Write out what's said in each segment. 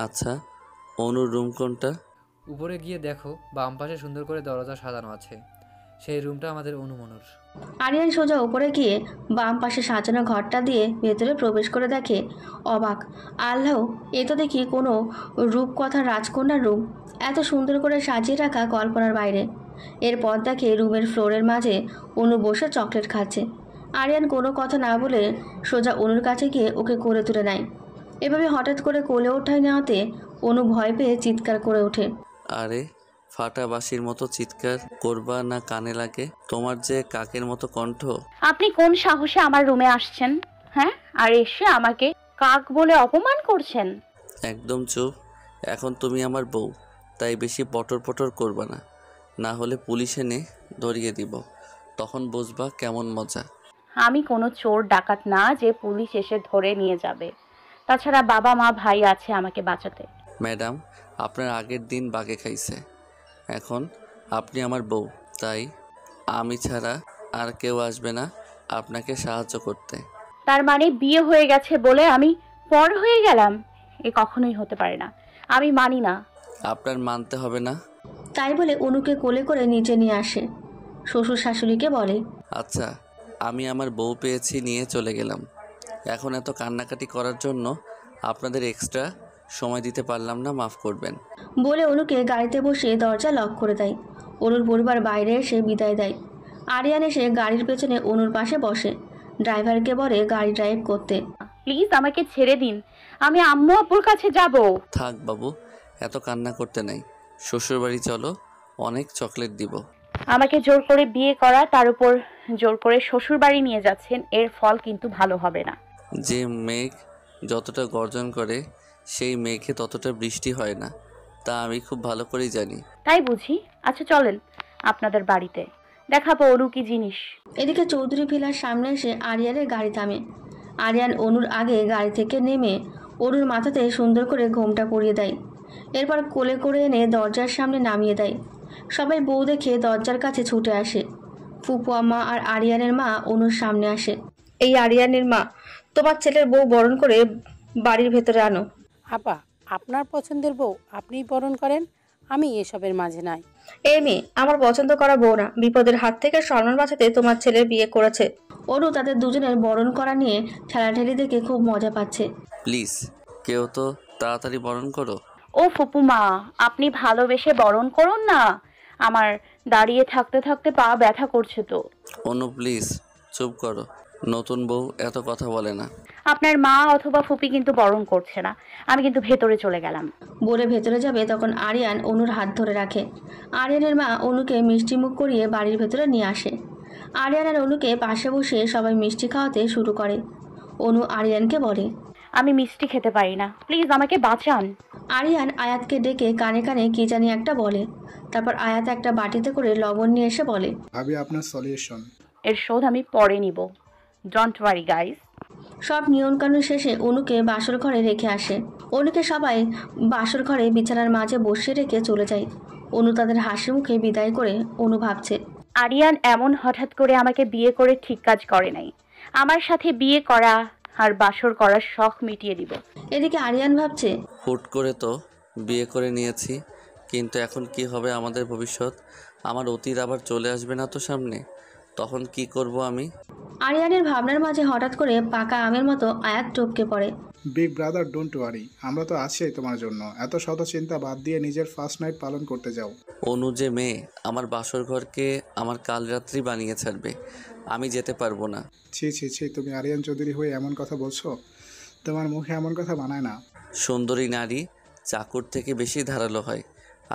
আচ্ছা, অনুর রুম কোনটা? উপরে গিয়ে দেখো, বাম পাশে সুন্দর করে দরজা সাজানো আছে। সেই রুমটা আমাদের অনুমনুর। আরিয়ান সোজা উপরে গিয়ে বাম পাশে সাজানো ঘরটা দিয়ে ভেতরে প্রবেশ করে দেখে অবাক। আল্লাহ, এ তো দেখি কোনো রূপকথার রাজকন্যার রুম। এত সুন্দর করে সাজিয়ে রাখা কল্পনার বাইরে। এরপর দেখে রুমের ফ্লোরের মাঝে অনু বসে চকলেট খাচ্ছে। আরিয়ান কোনো কথা না বলে সোজা অনুর কাছে গিয়ে ওকে কোলে তুলে নেয়। এভাবে হঠাৎ করে কোলে ওঠায় নেওয়াতে অনু ভয় পেয়ে চিৎকার করে ওঠে। আরে, ফাটা বাঁশির মতো চিৎকার করবা না কানে লাগে? তোমার যে কাকের মতো কণ্ঠ। আপনি কোন সাহসে আমার রুমে আসছেন? হ্যাঁ, আর এসে আমাকে কাক বলে অপমান করছেন? একদম চুপ। এখন তুমি আমার বউ, তাই বেশি পটর পটর করবা না, না হলে পুলিশ এনে ধরিয়ে দিব। তখন বুঝবা কেমন মজা। আমি কোনো চোর ডাকাত না যে পুলিশ এসে ধরে নিয়ে যাবে। তাছাড়া বাবা মা ভাই আছে আমাকে বাঁচাতে। ম্যাডাম, আপনার আগের দিন বাগে খাইছে। এখন আপনি আমার বউ, তাই আমি ছাড়া আর কেউ আসবে না আপনাকে সাহায্য করতে। তার মানে বিয়ে হয়ে গেছে বলে আমি পর হয়ে গেলাম? এ কখনোই হতে পারে না, আমি মানি না। আপনার মানতে হবে না। তাই বলে অনুকে কোলে করে নিচে নিয়ে আসে। শ্বশুর শাশুড়িকে বলে, আচ্ছা, আমি আমার বউ পেয়েছি, নিয়ে চলে গেলাম। এখন এত কান্নাকাটি করার জন্য আপনাদের এক্সট্রা সময় দিতে পারলাম না, মাফ করবেন। বলে অনুকে গাড়িতে বসিয়ে দরজা লক করে দেয়। অনুর পরিবার বাইরে এসে বিদায় দেয়। আরিয়ান এসে গাড়ির পেছনে অনুর পাশে বসে। ড্রাইভারকে বলে গাড়ি ড্রাইভ করতে। প্লিজ আমাকে ছেড়ে দিন, আমি আম্মু আব্বুর কাছে যাব। থাক বাবু, এত কান্না করতে নাই। শ্বশুরবাড়ি চলো, অনেক চকলেট দিব। আমাকে জোর করে বিয়ে করা, তার উপর জোর করে শ্বশুর বাড়ি নিয়ে যাচ্ছেন, এর ফল কিন্তু ভালো হবে না। যে মেঘ যতটা গর্জন করে, সেই মেঘে ততটা বৃষ্টি হয় না, তা আমি খুব ভালো করেই জানি। তাই বুঝি? আচ্ছা চলেন আপনাদের বাড়িতে, দেখাবো অনু কি জিনিস। এদিকে চৌধুরী ভিলার সামনে এসে আরিয়ানের গাড়ি থামে। আরিয়ান অনুর আগে গাড়ি থেকে নেমে অনুর মাথাতে সুন্দর করে ঘোমটা পরিয়ে দেয়। এরপর কোলে করে এনে দরজার সামনে নামিয়ে দেয়। সবাই বউ দেখে দরজার কাছে ছুটে আসে। ফুপু আম্মা আর আরিয়ানের মা অনুর সামনে আসে। এই আরিয়ানের মা, তোমার ছেলের বউ বরণ করে বাড়ির ভেতরে আনো। আপা, আপনার পছন্দের বউ আপনিই বরণ করেন, আমি এসবের মাঝে নাই। এই মেয়ে আমার পছন্দ করা বউ না, বিপদের হাত থেকে সম্মান বাঁচাতে তোমার ছেলের বিয়ে করেছে। অনু তাদের দুজনের বরণ করা নিয়ে ঠেলাঠেলি দেখে খুব মজা পাচ্ছে। প্লিজ কেউ তো তাড়াতাড়ি বরণ করো। ও ফুপুমা, আপনি ভালোবেসে বরণ করুন না, আমার দাঁড়িয়ে থাকতে থাকতে পা ব্যথা করছে তো। অনু প্লিজ চুপ করো, নতুন বউ এত কথা বলে না। আপনার মা অথবা ফুপি কিন্তু বরণ করছে না, আমি কিন্তু ভেতরে চলে গেলাম। বলে ভেতরে যাবে তখন আরিয়ান অনুর হাত ধরে রাখে। আরিয়ানের মা অনুকে মিষ্টি মুখ করিয়ে বাড়ির ভেতরে নিয়ে আসে। আরিয়ান আর অনুকে পাশে বসিয়ে সবাই মিষ্টি খাওয়াতে শুরু করে। অনু আরিয়ানকে বলে, আমি মিষ্টি খেতে পারি না, প্লিজ আমাকে বাঁচান। আরিয়ান আয়াতকে ডেকে কানে কানে কি জানি একটা বলে। তারপর আয়াত একটা বাটিতে করে লবণ নিয়ে এসে বলে, ভাবি আপনার সলিউশন। এর শোধ আমি পরে নিব, ডোন্ট ওয়ারি গাইস। সব নিয়মকানুন শেষে অনুকে বাসর ঘরে রেখে আসে। অনুকে সবাই বাসর ঘরে বিছানার মাঝে বসিয়ে রেখে চলে যায়। অনু তাদের হাসি মুখে বিদায় করে অনু ভাবছে, আরিয়ান এমন হঠাৎ করে আমাকে বিয়ে করে ঠিক কাজ করে নাই। আমার সাথে বিয়ে করা আর বাসর করার শখ মিটিয়ে দিব। এদিকে আরিয়ান ভাবছে, হুট করে তো বিয়ে করে নিয়েছি, কিন্তু এখন কি হবে আমাদের ভবিষ্যৎ? আমার অতীত আবার চলে আসবে না তো সামনে? তখন কি করব আমি? আরিয়ানের ভাবনার মাঝে হঠাৎ করে পাকা আমের মতো আয়াত টপকে পড়ে। বিগ ব্রাদার ডোন্ট ওয়ারি, আমরা তো আছি তোমার জন্য। এত শত চিন্তা বাদ দিয়ে নিজের ফার্স্ট নাইট পালন করতে যাও। অনু যে মেয়ে, আমার বাসর ঘরকে আমার কাল রাত্রি বানিয়ে ছাড়বে, আমি যেতে পারবো না। ছি ছি ছি, তুমি আরিয়ান চৌধুরী হয়ে এমন কথা বলছো? তোমার মুখে এমন কথা মানায় না। সুন্দরী নারী চাকর থেকে বেশি ধারালো হয়।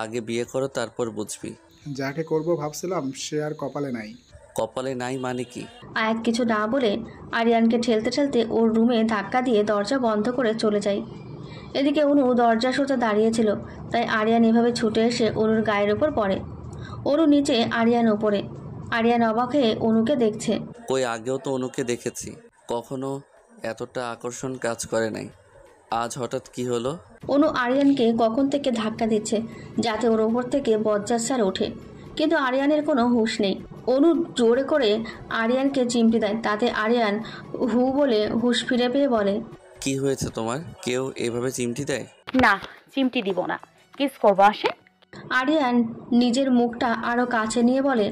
আগে বিয়ে করো, তারপর বুঝবি। যাকে করব ভাবছিলাম সে আর কপালে নাই। কপালে নাই মানে কি? আয়াত কিছু না বলে আরিয়ানকে ঠেলতে ঠেলতে ওর রুমে ধাক্কা দিয়ে দরজা বন্ধ করে চলে যায়। এদিকে অনু দরজা সোজা দাঁড়িয়েছিল, তাই আরিয়ান এভাবে ছুটে এসে অনুর গায়ের ওপর পড়ে। অনু নিচে, আরিয়ান ওপরে। আরিয়ান অবাক হয়ে অনুকে দেখছে। কই, আগেও তো অনুকে দেখেছি, কখনো এতটা আকর্ষণ কাজ করে নাই। আজ হঠাৎ কি হলো? অনু আরিয়ানকে কখন থেকে ধাক্কা দিচ্ছে যাতে ওর ওপর থেকে বজ্জাস্যার ওঠে, কিন্তু আরিয়ানের কোনো হুঁশ নেই। অনু জোরে করে আরিয়ানকে চিমটি দেয়, তাতে আরিয়ান হু বলে হুঁশ ফিরে পেয়ে বলে, কি হয়েছে তোমার? কেউ এভাবে চিমটি দেয়? না, চিমটি দিব না, কিস করবো, আসেন। আরিয়ান নিজের মুখটা আরো কাছে নিয়ে বলে,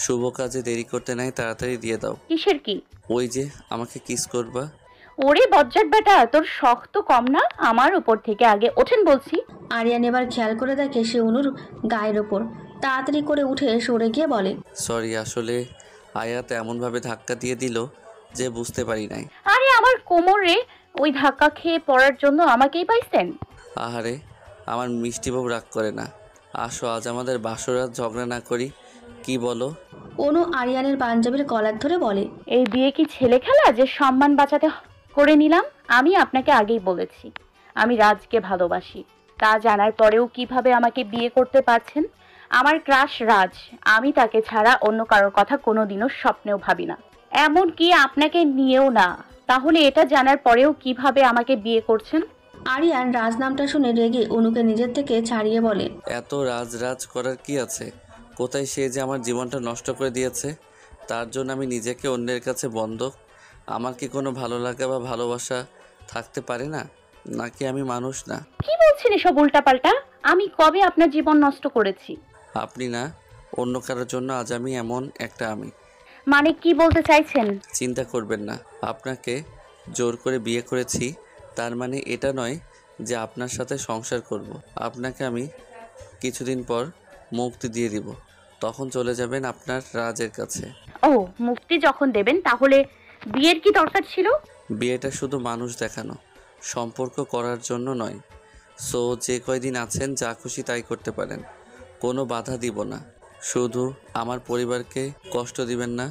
শুভ কাজে দেরি করতে নাই, তাড়াতাড়ি দিয়ে দাও। কিসের কি? ওই যে আমাকে কিস করবা। ওরে বজ্জাত বেটা, তোর শখ তো কম না, আমার উপর থেকে আগে ওঠেন বলছি। আরিয়ান এবার খেয়াল করে দেখে সে অনুর গায়ের ওপর। তাড়াতাড়ি করে উঠে সরে গিয়ে বলে, সরি, আসলে আয়াত এমনভাবে ধাক্কা দিয়ে দিল যে বুঝতে পারি নাই। আরে আমার কোমরে ওই ধাক্কা খেয়ে পড়ার জন্য আমাকেই পাইছেন? আহারে, আমার মিষ্টি বউ রাগ করে না। আসো, আজ আমাদের বাসরাত, ঝগড়া না করি, কি বলো? অনু আরিয়ানের পাঞ্জাবির কলার ধরে বলে, এই বিয়ে কি ছেলে খেলা যে সম্মান বাঁচাতে করে নিলাম? আমি আপনাকে আগেই বলেছি আমি রাজকে ভালোবাসি, তা জানার পরেও কিভাবে আমাকে বিয়ে করতে পারছেন? আমার ক্রাশ রাজ, আমি তাকে ছাড়া অন্য কারোর কথা কোনোদিনও স্বপ্নেও ভাবি না, এমন কি আপনাকে নিয়েও না। তাহলে এটা জানার পরেও কিভাবে আমাকে বিয়ে করছেন? আরিয়ান রাজ নামটা শুনে রেগে অনুকে নিজের থেকে ছাড়িয়ে বলে, এত রাজ করার কি আছে? কোথায় সে যে আমার জীবনটা নষ্ট করে দিয়েছে, তার জন্য আমি নিজেকে অন্যের কাছে বন্ধক? আমার কি কোনো ভালো লাগা বা ভালোবাসা থাকতে পারে না? নাকি আমি মানুষ না? কি বলছেন এসব উল্টাপাল্টা? আমি কবে আপনার জীবন নষ্ট করেছি? আপনি না, অন্য কারোর জন্য আজ আমি এমন একটা আমি। মানে কি বলতে চাইছেন? চিন্তা করবেন না, আপনাকে জোর করে বিয়ে করেছি, তার মানে এটা নয় যে আপনার সাথে সংসার করব। আপনাকে আমি কিছুদিন পর মুক্তি দিয়ে দিব, তখন চলে যাবেন আপনার রাজের কাছে। ও, মুক্তি যখন দেবেন তাহলে বিয়ের কি দরকার ছিল? বিয়েটা শুধু মানুষ দেখানো, সম্পর্ক করার জন্য নয়। সো যে কয়দিন আছেন যা খুশি তাই করতে পারেন, কোনো বাধা দিব না। শুধু আমার পরিবারকে কষ্ট দিবেন না।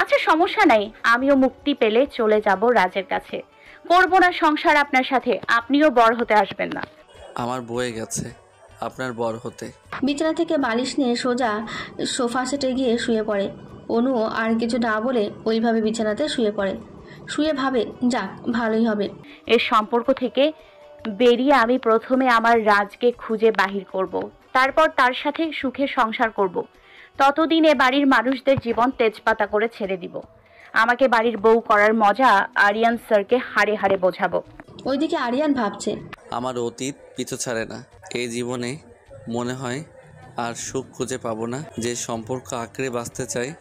আচ্ছা, সমস্যা নাই, আমিও মুক্তি পেলে চলে যাব রাজের কাছে, করব না সংসার আপনার সাথে, আপনিও বড় হতে আসবেন না। আমার বয়ে গেছে আপনার বর হতে। বিছানা থেকে বালিশ নিয়ে সোজা সোফা সেটে গিয়ে শুয়ে পড়ে। অনু আর কিছু না বলে ওইভাবে বিছানাতে শুয়ে পড়ে। শুয়ে ভাবে, যাক ভালোই হবে। এই সম্পর্ক থেকে বেরিয়ে আমি প্রথমে আমার রাজকে খুঁজে বাহির করব, তারপর তার সাথে সুখে সংসার করব। ততদিনে বাড়ির মানুষদের জীবন তেজপাতা করে ছেড়ে দিব। আমাকে বাড়ির বউ করার মজা আরিয়ান স্যারকে হাড়ে হাড়ে বোঝাবো। ওইদিকে আরিয়ান ভাবছে, আমার অতীত পিছু ছাড়ে না। এই জীবনে মনে হয় আর সুখ খুঁজে পাবো না। যে সম্পর্ক আঁকড়ে বাঁচতে চায়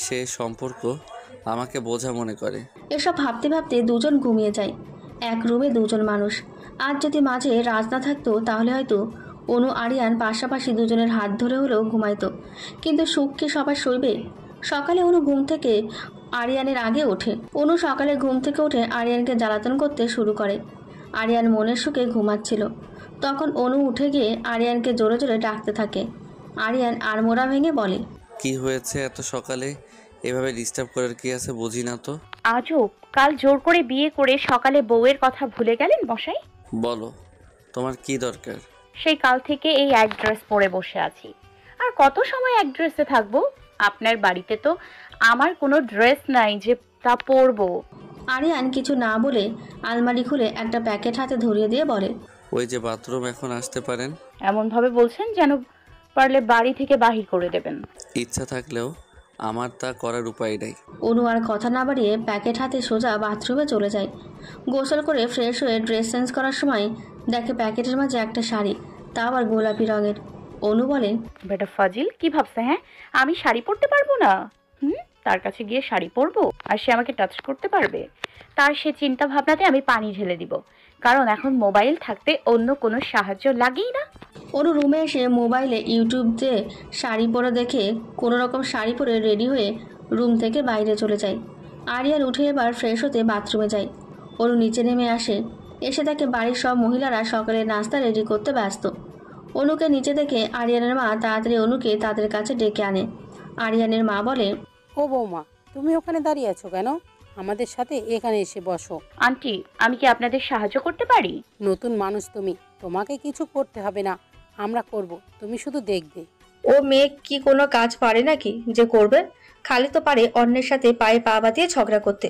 সে সম্পর্ক আমাকে বোঝা মনে করে। এসব ভাবতে ভাবতে দুজন ঘুমিয়ে যায়। এক রুমে দুজন মানুষ। আজ যদি মাঝে রাজ না থাকতো তাহলে হয়তো অনু আরিয়ান পাশাপাশি দুজনের হাত ধরে হলেও ঘুমাইতো। কিন্তু সুখ কি সবার সইবে? সকালে অনু ঘুম থেকে আরিয়ানের আগে ওঠে। অনু সকালে ঘুম থেকে উঠে আরিয়ানকে জ্বালাতন করতে শুরু করে। আরিয়ান মনের সুখে ঘুমাচ্ছিল। তখন অনু উঠে গিয়ে আরিয়ানকে জোরে জোরে ডাকতে থাকে। আরিয়ান আড়মোড়া ভেঙে বলে, কি হয়েছে এত সকালে? এভাবে ডিস্টার্ব করার কি আছে বুঝি না তো। আজব, কাল জোর করে বিয়ে করে সকালে বউয়ের কথা ভুলে গেলেন মশাই? বলো, তোমার কি দরকার? সেই কাল থেকে এই এক ড্রেস পরে বসে আছি। আর কত সময় এক ড্রেসে থাকবো? আপনার বাড়িতে তো আমার কোনো ড্রেস নাই যে তা পরবো। আরিয়ান কিছু না বলে আলমারি খুলে একটা প্যাকেট হাতে ধরিয়ে দিয়ে বলে, ওই যে বাথরুম, এখন আসতে পারেন। এমনভাবে বলছেন যেন পারলে বাড়ি থেকে বাহির করে দেবেন। ইচ্ছা থাকলেও আমার তা করার উপায় নেই। অনু আর কথা না বাড়িয়ে প্যাকেট হাতে সোজা বাথরুমে চলে যায়। গোসল করে ফ্রেশ হয়ে ড্রেস চেঞ্জ করার সময় দেখে প্যাকেটের মাঝে একটা শাড়ি, তা আবার গোলাপি রঙের। অনু বলে, বেটা ফাজিল, কি ভাবছে হ্যাঁ আমি শাড়ি পরতে পারবো না? তার কাছে গিয়ে শাড়ি পরবো আর সে আমাকে টাচ করতে পারবে? তার সে চিন্তা ভাবনাতে আমি পানি ঢেলে দিব, কারণ এখন মোবাইল থাকতে অন্য কোনো সাহায্য লাগেই না। অনু রুমে এসে মোবাইলে ইউটিউবে শাড়ি পরে দেখে কোনো রকম শাড়ি পরে রেডি হয়ে রুম থেকে বাইরে চলে যায়। আরিয়ান উঠে এবার ফ্রেশ হতে বাথরুমে যায়। অনু নিচে নেমে আসে। এসে দেখে বাড়ির সব মহিলারা সকালে নাস্তা রেডি করতে ব্যস্ত। অনুকে নিচে দেখে আরিয়ানের মা তাড়াতাড়ি অনুকে তাদের কাছে ডেকে আনে। আরিয়ানের মা বলে, ও বৌমা, তুমি ওখানে দাঁড়িয়ে আছো কেন? আমাদের সাথে এখানে এসে বসো। আন্টি, আমি কি আপনাদের সাহায্য করতে পারি? নতুন মানুষ তুমি, তোমাকে কিছু করতে হবে না, আমরা করব, তুমি শুধু দেখবে। ও মেয়ে কি কোনো কাজ পারে নাকি যে করবে? খালি তো পারে অন্যের সাথে পায়ে পা বাঁধিয়ে ঝগড়া করতে।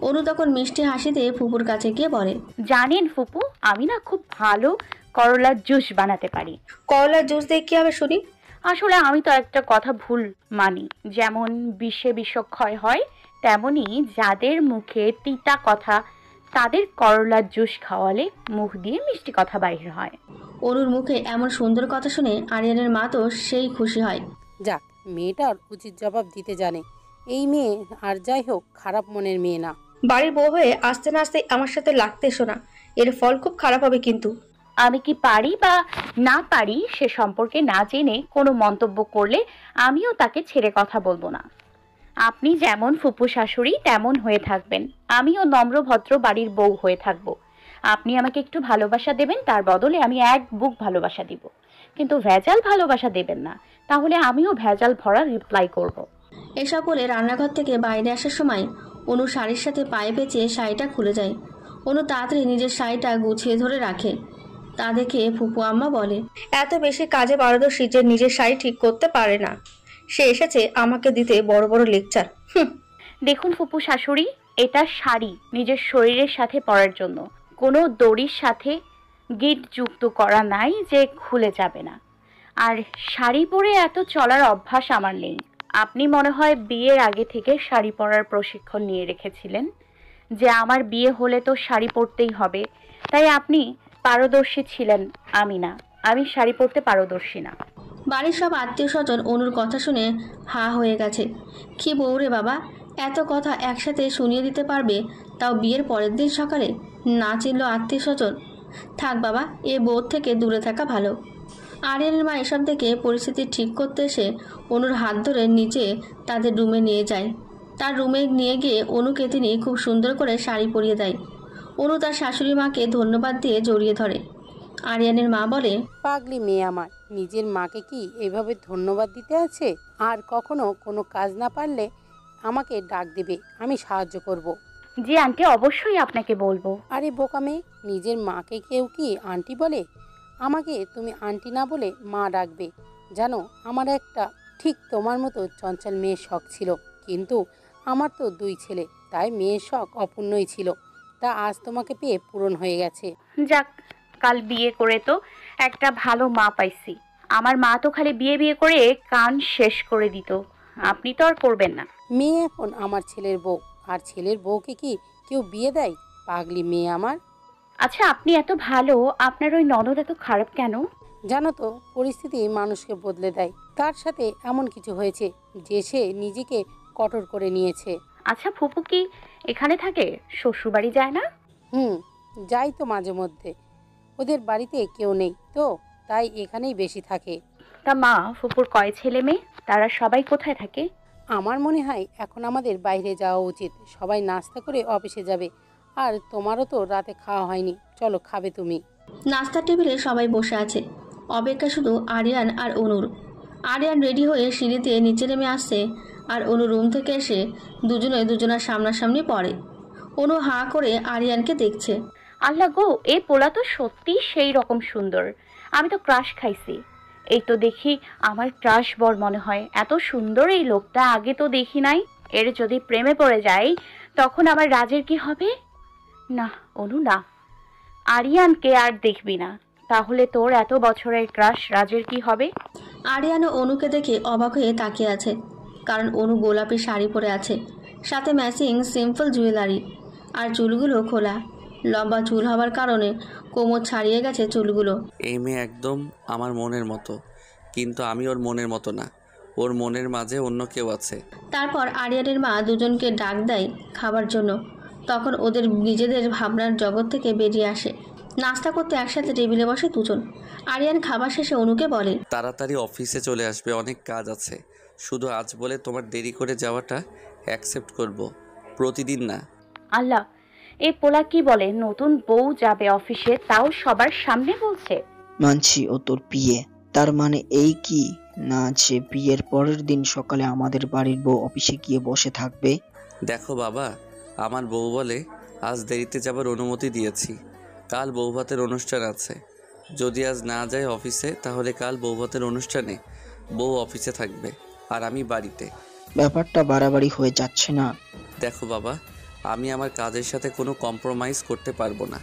অনু তখন মিষ্টি হাসি দিয়ে ফুপুর কাছে গিয়ে বলে, জানেন ফুপু, আমি না খুব ভালো করলার জুস বানাতে পারি। করলার জুস দিয়ে কি হবে শুনি? আসলে আমি তো একটা কথা ভুল মানি, যেমন বিষে বিষক্ষয় হয়, তেমনি যাদের মুখে তিতা কথা তাদের করলার জুস খাওয়ালে মুখ দিয়ে মিষ্টি কথা বাইর হয়। অনুর মুখে এমন সুন্দর কথা শুনে আরিয়ানের মা তো সেই খুশি হয়। যাক, মেয়েটার উচিত জবাব দিতে জানে। এই মেয়ে আর যাই হোক খারাপ মনের মেয়ে না। বাড়ির বউ হয়ে আস্তে না আস্তে আমার সাথে লাগতে এসো না, এর ফল খুব খারাপ হবে কিন্তু। আমি কি পারি বা না পারি সে সম্পর্কে না জেনে কোনো মন্তব্য করলে আমিও তাকে ছেড়ে কথা বলবো না। আপনি যেমন ফুপু শাশুড়ি তেমন হয়ে থাকবেন, আমিও নম্র ভদ্র বাড়ির বউ হয়ে থাকব। আপনি আমাকে একটু ভালোবাসা দেবেন, তার বদলে আমি এক বুক ভালোবাসা দিব, কিন্তু ভেজাল ভালোবাসা দেবেন না, তাহলে আমিও ভেজাল ভরা রিপ্লাই করব। এসব বলে রান্নাঘর থেকে বাইরে আসার সময় অনু শাড়ির সাথে পায়ে পেঁচিয়ে শাড়িটা খুলে যায়। অনু তাড়াতাড়ি নিজের শাড়িটা গুছিয়ে ধরে রাখে। তা দেখে ফুপু আম্মা বলে, এত বেশি কাজে পারদর্শী যে নিজের শাড়ি ঠিক করতে পারে না, সে এসেছে আমাকে দিতে বড় বড় লেকচার। দেখুন ফুপু শাশুড়ি, এটা শাড়ি নিজের শরীরের সাথে পরার জন্য, কোনো দড়ির সাথে গিট যুক্ত করা নাই যে খুলে যাবে না। আর শাড়ি পরে এত চলার অভ্যাস আমার নেই। আপনি মনে হয় বিয়ের আগে থেকে শাড়ি পরার প্রশিক্ষণ নিয়ে রেখেছিলেন, যে আমার বিয়ে হলে তো শাড়ি পরতেই হবে, তাই আপনি পারদর্শী ছিলেন। আমি না, আমি শাড়ি পরতে পারদর্শী না। বাড়ির সব আত্মীয় স্বজন অনুর কথা শুনে হা হয়ে গেছে। কি বউ রে বাবা, এত কথা একসাথে শুনিয়ে দিতে পারবে, তাও বিয়ের পরের দিন সকালে? না চিনল আত্মীয় স্বজন? থাক বাবা, এ বউ থেকে দূরে থাকা ভালো। আরিয়ানের মা এসব দেখে পরিস্থিতি ঠিক করতে এসে অনুর হাত ধরে নিচে তাদের রুমে নিয়ে যায়। তার রুমে নিয়ে গিয়ে অনুকে তিনি খুব সুন্দর করে শাড়ি পরিয়ে দেয়। অনু তার শাশুড়ি মাকে ধন্যবাদ দিয়ে জড়িয়ে ধরে। আরিয়ানের মা বলে, পাগলি মেয়ে আমার, নিজের মাকে কি এভাবে ধন্যবাদ দিতে আছে? আর কখনো কোনো কাজ না পারলে আমাকে ডাক দেবে, আমি সাহায্য করব। জি আন্টি, অবশ্যই আপনাকে বলবো। আরে বোকা মেয়ে, নিজের মাকে কেউ কি আন্টি বলে? আমাকে তুমি আন্টি না বলে মা ডাকবে। জানো, আমার একটা ঠিক তোমার মতো চঞ্চল মেয়ের শখ ছিল, কিন্তু আমার তো 2 ছেলে, তাই মেয়ের শখ অপূর্ণই ছিল। তা আজ তোমাকে পেয়ে পূরণ হয়ে গেছে। যাক, কাল বিয়ে করে তো একটা ভালো মা পাইছি। আমার মা তো খালি বিয়ে বিয়ে করে কান শেষ করে দিত, আপনি তো আর করবেন না। মেয়ে এখন আমার ছেলের বউ, আর ছেলের বউকে কি কেউ বিয়ে দেয়? পাগলি মেয়ে আমার। আচ্ছা, আপনি এত ভালো, আপনার ওই ননদ এত খারাপ কেন? জানো তো, পরিস্থিতি মানুষকে বদলে দেয়। তার সাথে এমন কিছু হয়েছে যে সে নিজেকে কঠোর করে নিয়েছে। আচ্ছা, ফুপু কি এখানে থাকে, শ্বশুরবাড়ি যায় না? যাই তো মাঝে মধ্যে। ওদের বাড়িতে কেউ নেই তো, তাই এখানেই বেশি থাকে। তা মা ফুপুর কয় ছেলে মেয়ে, তারা সবাই কোথায় থাকে? আমার মনে হয় এখন আমাদের বাইরে যাওয়া উচিত। সবাই নাস্তা করে অফিসে যাবে, আর তোমারও তো রাতে খাওয়া হয়নি, চলো খাবে তুমি। নাস্তার টেবিলে সবাই বসে আছে, অপেক্ষা শুধু আরিয়ান আর অনুর। আরিয়ান রেডি হয়ে সিঁড়িতে নিচে নেমে আসছে, আর অনু রুম থেকে এসে দুজনে দুজনার সামনাসামনি পড়ে। অনু হাঁ করে আরিয়ানকে দেখছে। আল্লাহ গো, এই পোলা তো সত্যি সেই রকম সুন্দর, আমি তো ক্রাশ খাইছি। এই তো দেখি আমার ক্রাশ বর মনে হয়, এত সুন্দর এই লোকটা আগে তো দেখি নাই। এর যদি প্রেমে পড়ে যাই তখন আমার রাজের কি হবে? না অনু না, আরিয়ানকে আর দেখবি না, তাহলে তোর এত বছরের ক্রাশ রাজের কি হবে? আরিয়ান ও অনুকে দেখে অবাক হয়ে তাকিয়ে আছে, কারণ অনু গোলাপি শাড়ি পরে আছে, সাথে ম্যাচিং সিম্পল জুয়েলারি, আর চুলগুলো খোলা। লম্বা চুল হওয়ার কারণে কোমর ছাড়িয়ে গেছে চুলগুলো। এই মেয়ে একদম আমার মনের মতো, কিন্তু আমি ওর মনের মতো না, ওর মনের মাঝে অন্য কেউ আছে। তারপর আরিয়ানের মা দুজনকে ডাক দেয় খাবার জন্য। তখন ওদের নিজেদের ভাবনার জগৎ থেকে বেরিয়ে আসে। নাস্তা করতে একসাথে টেবিলে বসে দুজন। আরিয়ান খাবার শেষে অনুকে বলে, তাড়াতাড়ি অফিসে চলে আসবে, অনেক কাজ আছে। শুধু আজ বলে তোমার দেরি করে যাওয়াটা অ্যাকসেপ্ট করব, প্রতিদিন না। আল্লাহ, এই পোলা কি বলে, নতুন বউ যাবে অফিসে, তাও সবার সামনে বলছে। মানছি ও তোর বিয়ে, তার মানে এই কি না যে বিয়ের পরের দিন সকালে আমাদের বাড়ির বউ অফিসে গিয়ে বসে থাকবে? দেখো বাবা, আমার বউ বলে আজ দেরিতে যাবার অনুমতি দিয়েছি, কাল বৌভাতের অনুষ্ঠান আছে। যদি আজ না যায় অফিসে, তাহলে কাল বৌভাতের অনুষ্ঠানে বউ অফিসে থাকবে আর আমি বাড়িতে। ব্যাপারটা বাড়াবাড়ি হয়ে যাচ্ছে না? দেখো বাবা, আমি আমার কাজের সাথে কোনো কম্প্রোমাইজ করতে পারবো না।